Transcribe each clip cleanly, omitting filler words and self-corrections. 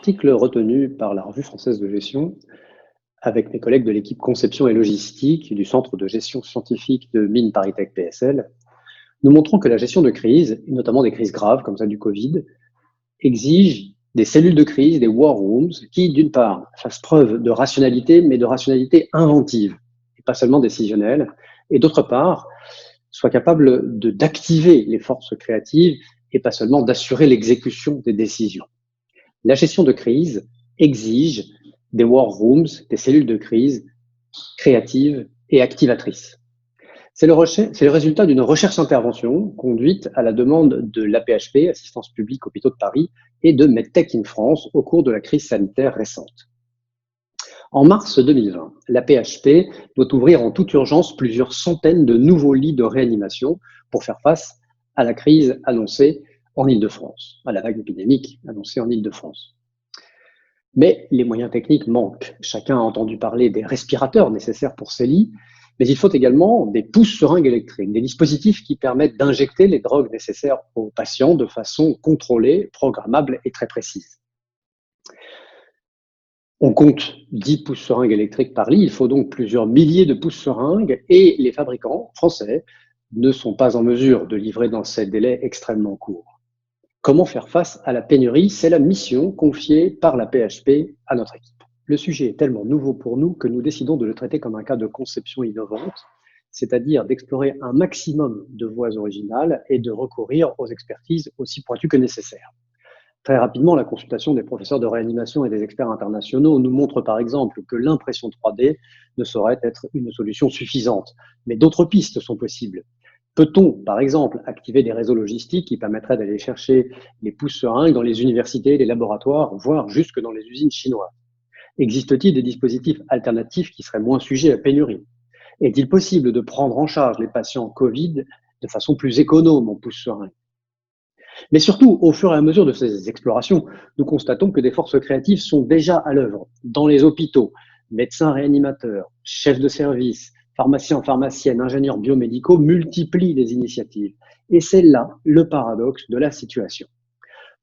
article retenu par la Revue française de gestion avec mes collègues de l'équipe conception et logistique du Centre de gestion scientifique de Mines ParisTech PSL. Nous montrons que la gestion de crise, et notamment des crises graves comme celle du Covid, exige des cellules de crise, des war rooms, qui d'une part fassent preuve de rationalité, mais de rationalité inventive, et pas seulement décisionnelle, et d'autre part soient capables d'activer les forces créatives et pas seulement d'assurer l'exécution des décisions. La gestion de crise exige des war rooms, des cellules de crise créatives et activatrices. C'est le résultat d'une recherche-intervention conduite à la demande de l'AP-HP, Assistance publique Hôpitaux de Paris, et de MedTech in France au cours de la crise sanitaire récente. En mars 2020, l'AP-HP doit ouvrir en toute urgence plusieurs centaines de nouveaux lits de réanimation pour faire face à la crise annoncée en Île-de-France, à la vague épidémique annoncée en Île-de-France. Mais les moyens techniques manquent. Chacun a entendu parler des respirateurs nécessaires pour ces lits, mais il faut également des pousse-seringues électriques, des dispositifs qui permettent d'injecter les drogues nécessaires aux patients de façon contrôlée, programmable et très précise. On compte 10 pousse-seringues électriques par lit, il faut donc plusieurs milliers de pousse-seringues et les fabricants français ne sont pas en mesure de livrer dans ces délais extrêmement courts. Comment faire face à la pénurie? C'est la mission confiée par la PHP à notre équipe. Le sujet est tellement nouveau pour nous que nous décidons de le traiter comme un cas de conception innovante, c'est-à-dire d'explorer un maximum de voies originales et de recourir aux expertises aussi pointues que nécessaires. Très rapidement, la consultation des professeurs de réanimation et des experts internationaux nous montre par exemple que l'impression 3D ne saurait être une solution suffisante, mais d'autres pistes sont possibles. Peut-on, par exemple, activer des réseaux logistiques qui permettraient d'aller chercher les pousse-seringues dans les universités, les laboratoires, voire jusque dans les usines chinoises? Existe-t-il des dispositifs alternatifs qui seraient moins sujets à pénurie? Est-il possible de prendre en charge les patients Covid de façon plus économe en pousse-seringues? Mais surtout, au fur et à mesure de ces explorations, nous constatons que des forces créatives sont déjà à l'œuvre dans les hôpitaux. Médecins réanimateurs, chefs de service, pharmaciens, pharmaciennes, ingénieurs biomédicaux multiplient les initiatives. Et c'est là le paradoxe de la situation.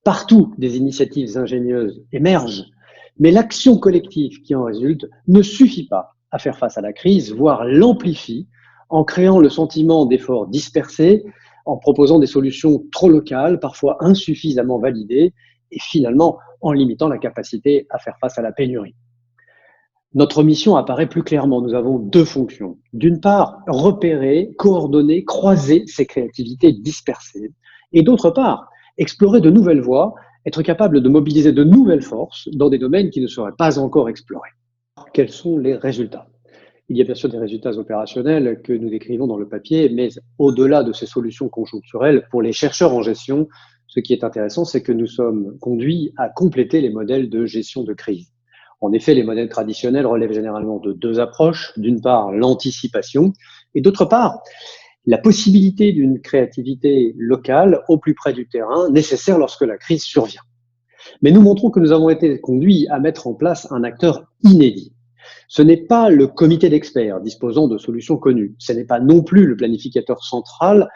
Partout, des initiatives ingénieuses émergent, mais l'action collective qui en résulte ne suffit pas à faire face à la crise, voire l'amplifie en créant le sentiment d'efforts dispersés, en proposant des solutions trop locales, parfois insuffisamment validées, et finalement en limitant la capacité à faire face à la pénurie. Notre mission apparaît plus clairement. Nous avons deux fonctions. D'une part, repérer, coordonner, croiser ces créativités dispersées. Et d'autre part, explorer de nouvelles voies, être capable de mobiliser de nouvelles forces dans des domaines qui ne seraient pas encore explorés. Quels sont les résultats? Il y a bien sûr des résultats opérationnels que nous décrivons dans le papier, mais au-delà de ces solutions conjoncturelles, pour les chercheurs en gestion, ce qui est intéressant, c'est que nous sommes conduits à compléter les modèles de gestion de crise. En effet, les modèles traditionnels relèvent généralement de deux approches. D'une part, l'anticipation, et d'autre part, la possibilité d'une créativité locale au plus près du terrain, nécessaire lorsque la crise survient. Mais nous montrons que nous avons été conduits à mettre en place un acteur inédit. Ce n'est pas le comité d'experts disposant de solutions connues. Ce n'est pas non plus le planificateur central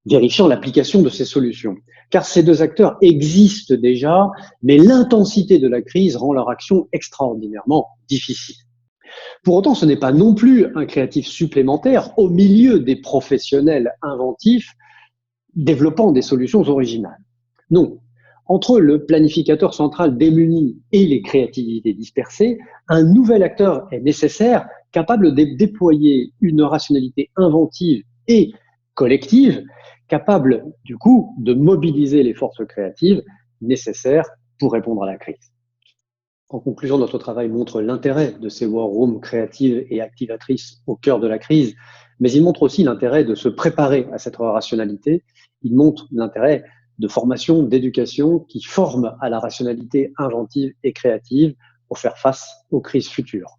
vérifiant l'application de ces solutions. Car ces deux acteurs existent déjà, mais l'intensité de la crise rend leur action extraordinairement difficile. Pour autant, ce n'est pas non plus un créatif supplémentaire au milieu des professionnels inventifs développant des solutions originales. Non. Entre le planificateur central démuni et les créativités dispersées, un nouvel acteur est nécessaire, capable de déployer une rationalité inventive et collective, capable du coup de mobiliser les forces créatives nécessaires pour répondre à la crise. En conclusion, notre travail montre l'intérêt de ces war rooms créatives et activatrices au cœur de la crise, mais il montre aussi l'intérêt de se préparer à cette rationalité. Il montre l'intérêt de formation, d'éducation qui forment à la rationalité inventive et créative pour faire face aux crises futures.